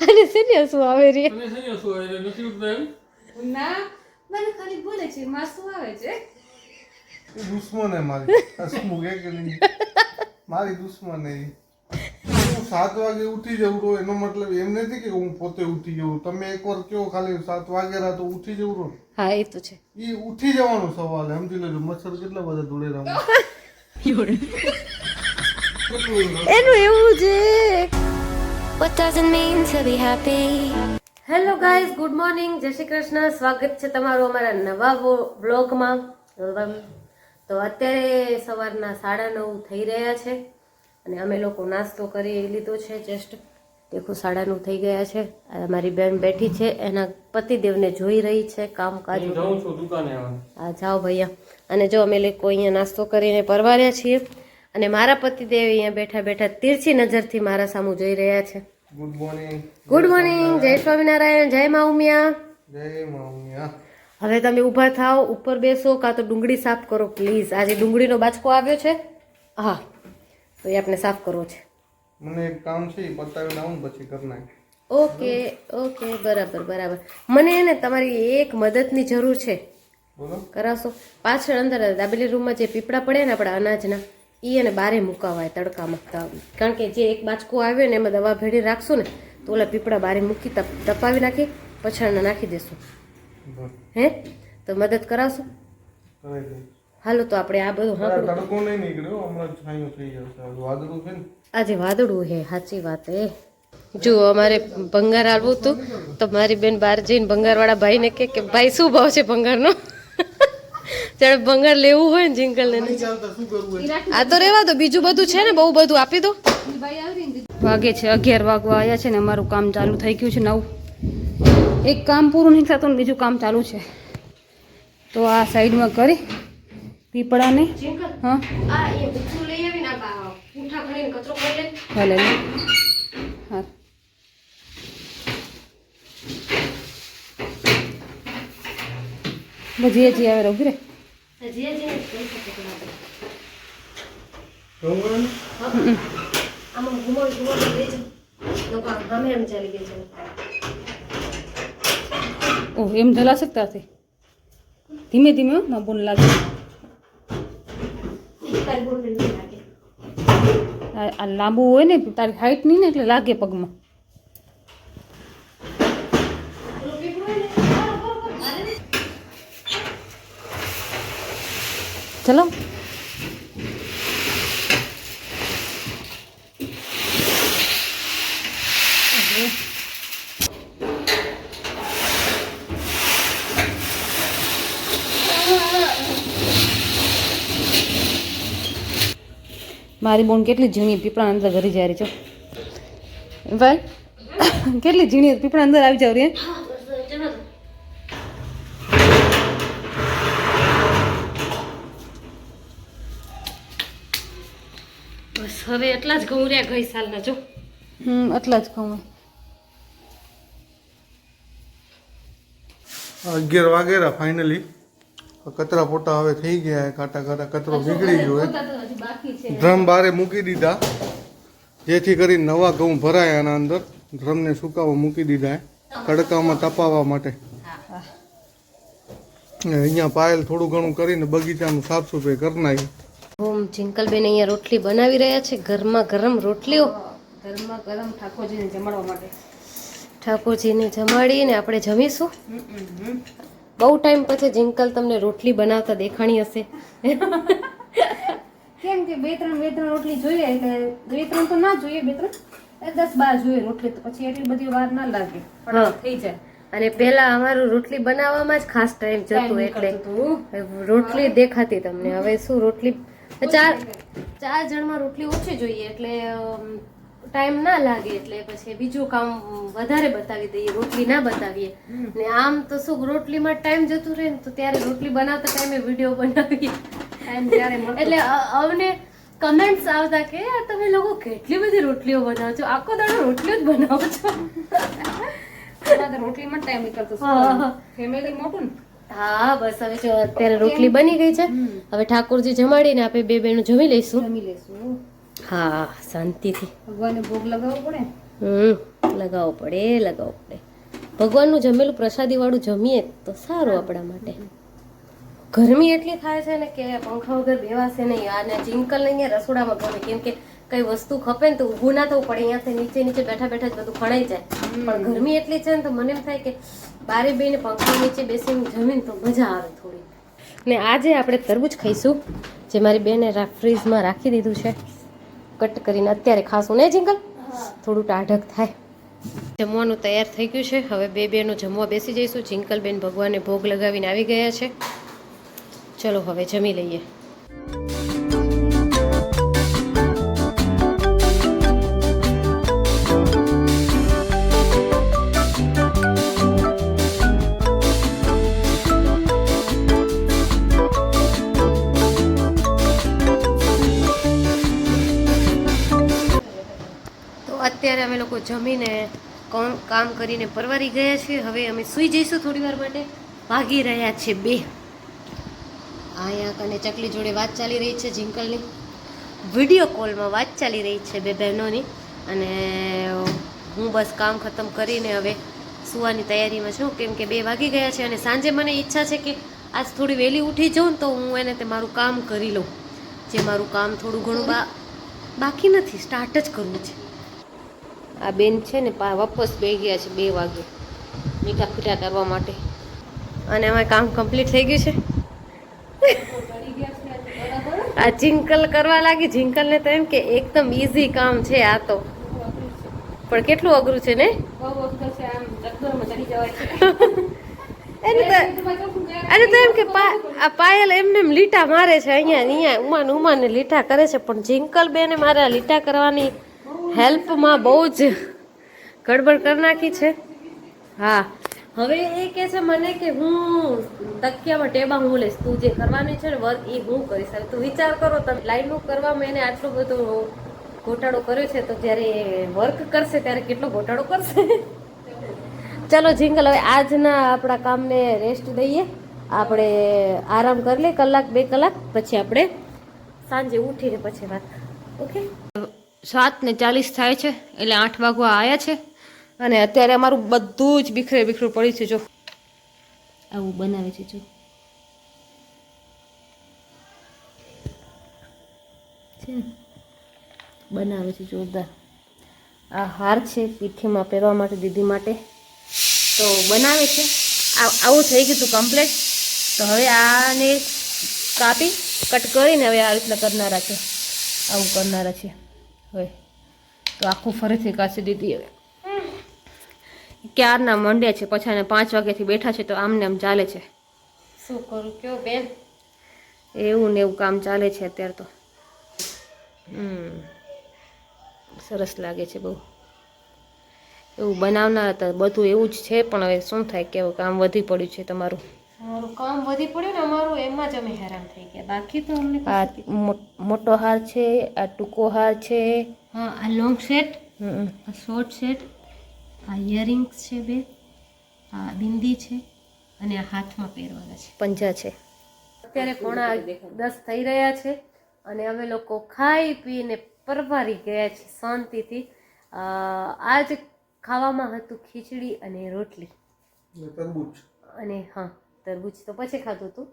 અને શેની હસવું આવે રે અને સહી હસવું આવે રે નથી ઉઠતા એમ ના મને ખાલી બોલે છે માસું આવે છે એ દુશ્મન હે મારી હસમુખ હે કે નહીં મારી દુશ્મન હે હું 7 વાગે ઉઠી જવું તો એનો મતલબ એમ નથી કે હું પોતે ઉઠી જવું તમે એકવાર કહો ખાલી 7 વાગ્યા તો ઉઠી જવું રહો હા એ તો છે એ ઉઠી જવાનો સવાલ સમજી લેજો મચ્છર કેટલા બધા ધૂળે રમે એનું એવું છે What does it mean to be happy? Hello guys good morning જય શ્રી કૃષ્ણ સ્વાગત છે તમારું અમારા નવા વ્લોગમાં તો અત્યારે સવારના 9:30 થઈ રહ્યા છે અને અમે લોકો નાસ્તો કરી લીધો છે જસ્ટ દેખો 9:30 થઈ ગયા છે અમારી બેન બેઠી છે એના પતિદેવને જોઈ રહી છે કામકાજ હું જાઉં છું દુકાને હા જાઓ ભૈયા અને જો અમે લોકો અહીંયા નાસ્તો કરીને પરવાર્યા છીએ અને મારા પતિદેવ અહીંયા બેઠા બેઠા તીરછી નજરથી મારા સામું જોઈ રહ્યા છે ગુડ મોર્નિંગ જય સ્વામિનારાયણ જય મા ઉમિયા જય મમ્મી હવે તમે ઊભા થાઓ ઉપર બેસો કાં તો ડુંગળી સાફ કરો પ્લીઝ આજે ડુંગળીનો બાચકો આવ્યો છે હા તો એ આપણે સાફ કરવો છે મને એક કામ છે એ પતાવીને આવું પછી કરી નાખ ઓકે ઓકે બરાબર બરાબર મને એને તમારી એક મદદની જરૂર છે બોલો કરાવશો પાછળ અંદર દાબેલી રૂમમાં જે પીપળા પડે ને આપણા અનાજના એ અને બારે મુકાવાય તડકામાં કારણ કે જે એક બાચકો આવ્યો ને એમાં દવા ભેળી રાખશું ને તો ઓલા પીપળા બારે મૂકી તપાવી નાખી પછાડને નાખી દેશું હે તો મદદ કરાવશો કરાઈ દઈશ હાલો તો આપણે આ બધું હા તડકો નહીં નીકળ્યો હમણાં છાંયો થઈ જશે વાદળું છે ને આજે વાદળું હે સાચી વાત હે જો અમારે ભંગાર આવવું હતું તો મારી બેન બહાર જઈને ભંગારવાળા ભાઈને કે ભાઈ શું ભાવ છે ભંગારનો ત્યારે ભંગાર લેવું હોય ને જિંકલ ને ચાલતા શું કરવું આ તો રેવા દો બીજું બધું છે ને બહુ બધું આપી દો વાગે છે 11 વાગવા આવ્યા છે ને અમારું કામ ચાલુ થઈ ગયું છે 9 એક કામ પૂરું નહીં થતું ને બીજું કામ ચાલુ છે તો આ સાઈડમાં કરી પીપળાને હા આ એ બુથું લઈ આવીને આ પૂઠા ખણીને કચરો કરી લે ભલે લે. હા બધી હજી આવે ઉભી રે જે જે કરી શકે છે આપણે જવું આમાં ઘુમાવી લઈ જાઓ લોકો ગમે એમ ચાલી ગઈ છે ઓહ એમ જલા શકતા છે ધીમે ધીમે હો, ના બોલ લાગે તારી બોલ નહીં લાગે આ લાંબુ હોય ને તારી હાઈટ નહીં ને એટલે લાગે પગમાં ચલો મારી બોન કેટલી ઝીણી પીપળા અંદર ઘરી જાય રહી છો ભાઈ કેટલી ઝીણી પીપળા અંદર આવી જાવ રે બસ હવે એટલા જ ઘઉં રહ્યા ગઈ સાલના જો એટલા જ કહું 11 વાગેરા ફાઇનલી કચરા પોટા હવે થઈ ગયા કાંટા કાંટા કચરો નીકળી ગયો ડ્રમ બારે મૂકી દીધા જેથી કરી નવા ઘઉં ભરાય આના અંદર ડ્રમને સુકાવા મૂકી દીધા તડકામાં તપાવવા માટે અહીંયા પાયલ થોડું ઘણું કરીને બગીચાનું સાફ સફાઈ કરી નાખી ઓમ જિંકલબેન અહીંયા રોટલી બનાવી રહ્યા છે ગરમા ગરમ રોટલીઓ ગરમા ગરમ ઠાકોરજીને જમાડવા માટે ઠાકોરજીને જમાડીને આપણે જમીશું બહુ ટાઈમ પછી જિંકલ તમને રોટલી બનાવતા દેખાણી હશે કેમ કે બે ત્રણ રોટલી જોઈએ એટલે 2-3 તો ના જોઈએ 10-12 જોઈએ રોટલી તો પછી એટલી બધી વાર ના લાગે ફટાફટ થઈ જાય અને પેલા અમારું રોટલી બનાવવામાં જ ખાસ ટાઈમ જતો એટલે રોટલી દેખાતી તમને હવે શું રોટલી ચાર જણમાં રોટલી ઓછી જોઈએ એટલે ટાઈમ ના લાગે એટલે પછી બીજું કામ વધારે બતાવી દઈએ રોટલી ના બતાવીએ ને આમ તો શું રોટલીમાં ટાઈમ જતું રહે ને તો ત્યારે રોટલી બનાવતા ટાઈમે વિડીયો બનાવીએ એટલે અમને કમેન્ટ્સ આવતા કે યાર તમે લોકો કેટલી બધી રોટલીઓ બનાવો છો આખો દાડો રોટલીઓ જ બનાવો છો રોટલીમાં ટાઈમ નીકળતો ફેમિલી મોટું ને હા બસ હવે જો અત્યારે રોટલી બની ગઈ છે હવે ઠાકોરજી જમાડીને આપણે બે બહેનો જમી લઈશું જમી લેશું હા શાંતિથી ભગવાનને ભોગ લગાવવો પડે લગાવવો પડે ભગવાનનું જમેલું પ્રસાદી વાળું જમીએ તો સારું આપણા માટે. ગરમી એટલી થાય છે ને કે પંખા વગર બેવાશે નહીં. અને ચિંકલ અહીંયા રસોડામાં ગમે, કેમ કે કઈ વસ્તુ ખપે ને તો ઊભું ના થવું પડે, અહીંયાથી નીચે બેઠા બેઠા જ બધું ખણાઈ જાય. પણ ગરમી એટલી છે ને તો મને એમ થાય કે બારે બેને પંખા નીચે બેસીને જમીને તો મજા આવે થોડી. ને આજે આપણે તરબૂચ ખાઈશું, જે મારી બેને ફ્રીજમાં રાખી દીધું છે કટ કરીને. અત્યારે ખાશું ને ચિંકલ, થોડું ટાઢક થાય. જમવાનું તૈયાર થઈ ગયું છે. હવે બે બેનો જમવા બેસી જઈશું. ચિંકલ બેન ભગવાનને ભોગ લગાવીને આવી ગયા છે. ચલો હવે જમી લઈએ. અત્યારે અમે લોકો જમીને કામ કરીને પરવારી ગયા છીએ. હવે અમે સૂઈ જઈશું થોડી વાર માટે. ભાગી રહ્યા છે બે. અહીંયા કને ચકલી જોડે વાત ચાલી રહી છે જિંકલની. વિડીયો કોલમાં વાત ચાલી રહી છે બે બહેનોની. અને હું બસ કામ ખતમ કરીને હવે સૂવાની તૈયારીમાં છું, કેમ કે 2 વાગી ગયા છે. અને સાંજે મને ઈચ્છા છે કે આજ થોડી વહેલી ઉઠી જાઉં ને તો હું એને તે મારું કામ કરી લઉં. જે મારું કામ થોડું ઘણું બાકી નથી, સ્ટાર્ટ જ કરવું છે. આ બેન છે ને વાપસ બે ગયા છે 2 વાગે મીઠા પીઠા કરવા માટે. અને અમારું કામ કમ્પ્લીટ થઈ ગયું છે. આ જિંકલ કરવા લાગી. જિંકલને તો એમ કે એકદમ ઈઝી કામ છે આ તો, પણ કેટલું અઘરું છે ને. અને તો એમ કે આ પાયલ એમને લીટા મારે છે અહીંયા ઉમાને લીટા કરે છે, પણ જિંકલ બેને મારા લીટા કરવાની હેલ્પમાં બહુ જ ગડબડ કરી નાખી છે. હા, હવે એ કહે છે મને કે હું તકિયામાં ટેબા હું લઈશ, તું જે કરવાની છે ને વર્ક એ હું કરીશ. હવે તું વિચાર કરો, તમે લાઈનનું કરવામાં એને આટલો બધો ઘોટાડો કર્યો છે, તો જ્યારે વર્ક કરશે ત્યારે કેટલો ઘોટાડો કરશે. ચલો જિંકલ, હવે આજના આપણા કામને રેસ્ટ દઈએ. આપણે આરામ કરી લઈએ 1-2 કલાક, પછી આપણે સાંજે ઉઠીને પછી વાત. ઓકે, 7:40 થાય છે, એટલે 8 વાગવા આવ્યા છે. અને અત્યારે અમારું બધું જ બીખરું પડ્યું છે. જો આવું બનાવે છે, જો બનાવે છે જોરદાર. આ હાર છે પીઠીમાં પહેરવા માટે દીદી માટે, તો બનાવે છે. આવું થઈ ગયું હતું કમ્પ્લીટ. તો હવે આને કાપી કટ કરીને હવે આ રીતના કરનારા છે, આવું કરનારા છે. હવે તો આખું ફરીથી કાચી દીધી. હવે ક્યારના મંડ્યા છે, પછી 5 વાગ્યાથી બેઠા છે, તો આમને આમ ચાલે છે. શું કરું કયો બેન, એવું ને એવું કામ ચાલે છે અત્યારે તો. સરસ લાગે છે બહુ. એવું બનાવનાર હતા બધું એવું જ છે, પણ હવે શું થાય કે કામ વધી પડ્યું છે. તમારું કામ વધી પડ્યું ને, અમારું એમાં જ અમે હેરાન થઈ ગયા. બાકી તો અમને આ મોટો હાર છે, આ ટૂંકો હાર છે, હા આ લોંગ સેટ, આ શોર્ટ સેટ, આ ઇયરિંગ્સ છે 2, આ બિંદી છે, અને આ હાથમાં પહેરવાના છે, પંજા છે. અત્યારે 9:10 થઈ રહ્યા છે, અને અમે લોકો ખાઈ પીને પરવારી ગયા છીએ શાંતિથી. આજ ખાવામાં હતું ખીચડી અને રોટલી તરબૂચ. અને હા, તરબૂચ તો પછી ખાધું હતું,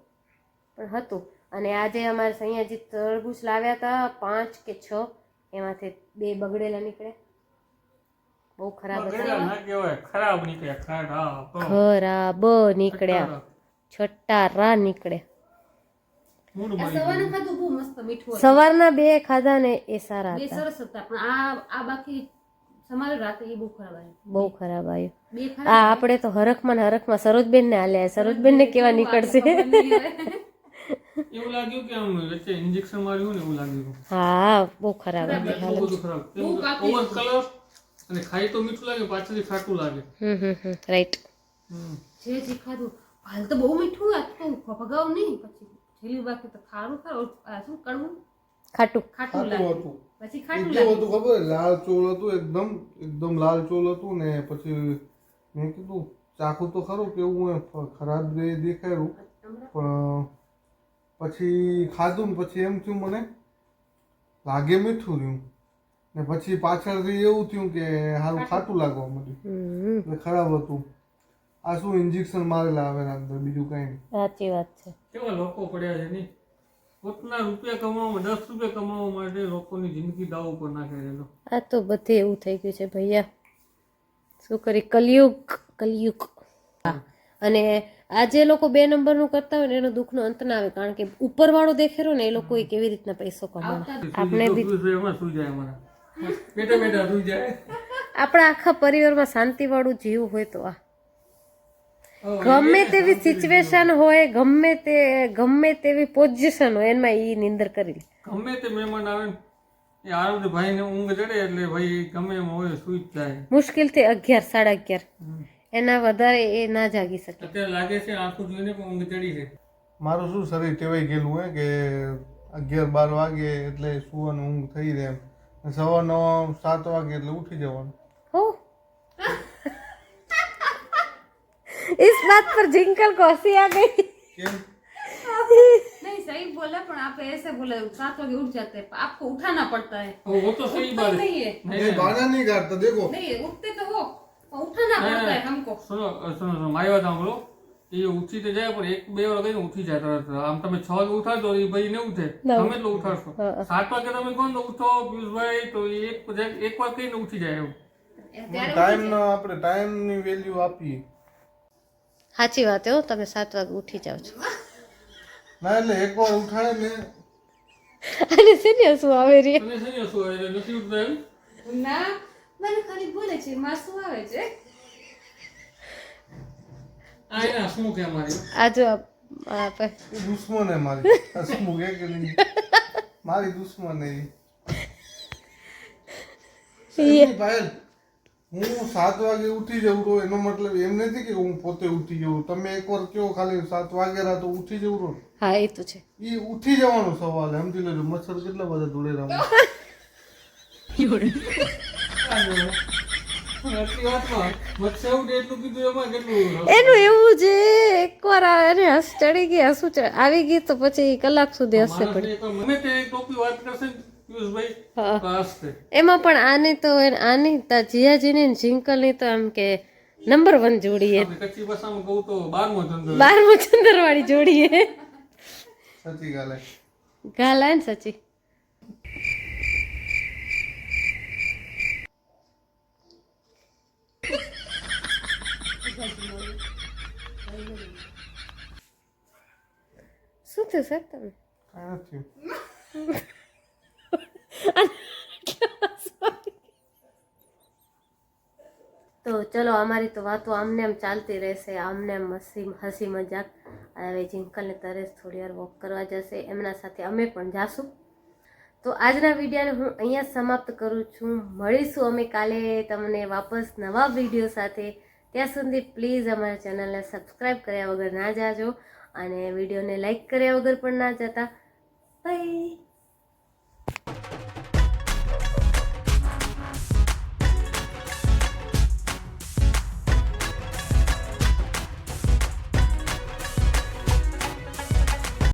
પણ હતું. અને આજે અમારે અહીંયા જે તરબૂચ લાવ્યા હતા 5 કે 6, એમાંથી 2 બગડેલા નીકળ્યા. બહુ ખરાબ ખરાબ નીકળ્યા, છટ્ટા નીકળ્યા. સવારના 2 ખાધા ને એ સારા હતા, સરસ હતા. પણ આ બાકી તમારે રાતે એ બહુ ખરાબ આવ્યું. આ આપણે તો હરખમાં સરોજબેન ને હાલ્યા. સરોજબેન ને કેવા નીકળશે. એવું લાગ્યું કે આમ વચ્ચે ઇન્જેક્શન માર્યું ને એવું લાગ્યું. હા, બહુ ખરાબ હતી હાલત. ઓવર કલર અને ખાઈ તો મીઠું લાગે, પાછળથી ખાટું લાગે. રાઈટ. જે ખાધું હાલ તો બહુ મીઠું, આ તો ભગાવ નહીં, પછી છેલ્લી બાકી તો ખારું શું કડવું ખાટું લાગે. પછી ખાટું લાગે. હતું ખબર, લાલ ચોળ હતું, એકદમ લાલ ચોળ હતું ને. પછી મેં કીધું ચાખું તો ખરું કેવું, ખરાબ દેખાયું, પણ પછી ખાધું ને પછી એમ થયું મને લાગે મીઠું રહ્યું. ને પછી પાછળથી એવું થયું કે સારું ખાટું લાગવા માંડ્યું એટલે ખરાબ હતું. આ શું ઇન્જેક્શન મારેલા આવે એના અંદર, બીજું કઈ નહીં. સાચી વાત છે. કેવા લોકો પડ્યા છે નહીં, પોતાના રૂપિયા કમાવા 10 રૂપિયા કમાવા માટે લોકોની જિંદગી દાવ ઉપર નાખે છે. આ તો બધે એવું થઈ ગયું છે ભૈયા, શું કરી, કલયુગ. અને આ જે લોકો 2 નંબરનું કરતા હોય ને એનો દુઃખનો અંત ના આવે, કારણ કે ઉપરવાળો દેખેરો ને એ લોકો કેવી રીતના પૈસો કમાવે. આપણે બી એમાં સુઈ જાય, અમારા બેઠા બેઠા સુઈ જાય. આપણા આખા પરિવારમાં શાંતિવાળું જીવ હોય તો આ ગમે તેવી સિચ્યુએશન હોય, ગમે તેવી પોઝિશન હોય, એમાં ઈ નિંદર કરી લે. ગમે તે મહેમાન આવે ને એ આરોગ્ય ભાઈને ઊંઘ ચડે એટલે ભાઈ ગમે એમ હોય સુઈ જ જાય. મુશ્કેલથી 11, 11:30 એના વધારે એ ના જાગી શકે. અત્યારે લાગે છે આંખું જોઈને પણ ઊંઘ ચડી છે. મારું શું શરીર ટેવાઈ ગયેલું હોય કે 11-12 વાગે એટલે સુવાનું ઊંઘ થઈ રહે એમ. સવારના 7 વાગે એટલે ઉઠી જવાનું. हो इस बात पर जिंकल को हंसी आ गई. કેમ? नहीं सही बोला, पर आप ऐसे बोले 7 बजे उठ जाते हैं, आपको उठाना पड़ता है. वो तो सही बात है. नहीं है, ये बहाना नहीं काटता, देखो नहीं उठते तो हो, पर उठाना पड़ता है हमको. सुनो मारी વાત સાંભળો, એ ઉઠી તો જાય પણ 1-2 વાર કઈ ઉઠી જાય તરત. આમ તમે 6 વાગે ઉઠાડો એ ભાઈ ને ઉઠે, તમે એટલું ઉઠાડશો. 7 વાગે તમે કોણ ઉઠો પિયુષભાઈ તો એક વાર કઈને ઉઠી જાય એવું. આપણે ટાઈમની વેલ્યુ આપીએ. સાચી વાત હો, તમે 7 વાગે ઉઠી જાઓ છો. ના એટલે એકવાર ઉઠાડે ને અને સિનિયર શું આવે રે, અને સહી શું આવે નથી ઉઠતા એમ. ના મને ખાલી બોલે છે માસું આવે છે. આ એના શું કે મારી આ જો દુશ્મન હે મારી. હસમુખ હે કે નહીં? મારી દુશ્મન હે ઈ. પાયલ, હું 7 વાગે ઉઠી જાઉં તો એનો મતલબ એમ નથી કે હું પોતે ઉઠી જાઉં. તમે એકવાર કયો ખાલી 7 વાગ્યા તો ઉઠી જવું રહો. હા એ તો છે. ઈ ઉઠી જવાનો સવાલ હે, સમજી લેજો. મચ્છર કેટલા બધા ધૂળે રહે. આટલી વાતમાં મચ્છર ઉડે એટલું કીધું એમાં કેટલું એનું એવું છે, એકવાર એને હસ ચડી ગઈ, હસું આવી ગઈ તો પછી કલાક સુધી હસશે પડી. ગમે તે ટોપી વાત કરશે ને પિયુષભાઈ તો હસશે. એમાં પણ આની જીયાજીની ને જિંકલની તો આમ કે નંબર 1 જોડી એ, આપણે કચ્છી ભાષામાં કહું તો 12મો ચંદ્ર. 12મો ચંદ્રવાળી જોડી એ. સચી ગાલે ગાલા ને સચી. શું થયું સર તમે? કાંઈ નથી. તો ચલો, અમારી તો વાતો આમને આમ ચાલતી રહેશે, આમને આમ હસી મજાક. હવે જિંકલને તરસ થોડી વાર વોક કરવા જશે, એમના સાથે અમે પણ જાશું. તો આજના વિડીયોને હું અહીંયા સમાપ્ત કરું છું. મળીશું અમે કાલે તમને વાપસ નવા વિડીયો સાથે. ત્યાં સુધી પ્લીઝ અમારા ચેનલને સબસ્ક્રાઈબ કર્યા વગર ના જાજો અને વિડીયોને લાઈક કર્યા વગર પણ ના જતા. બાય.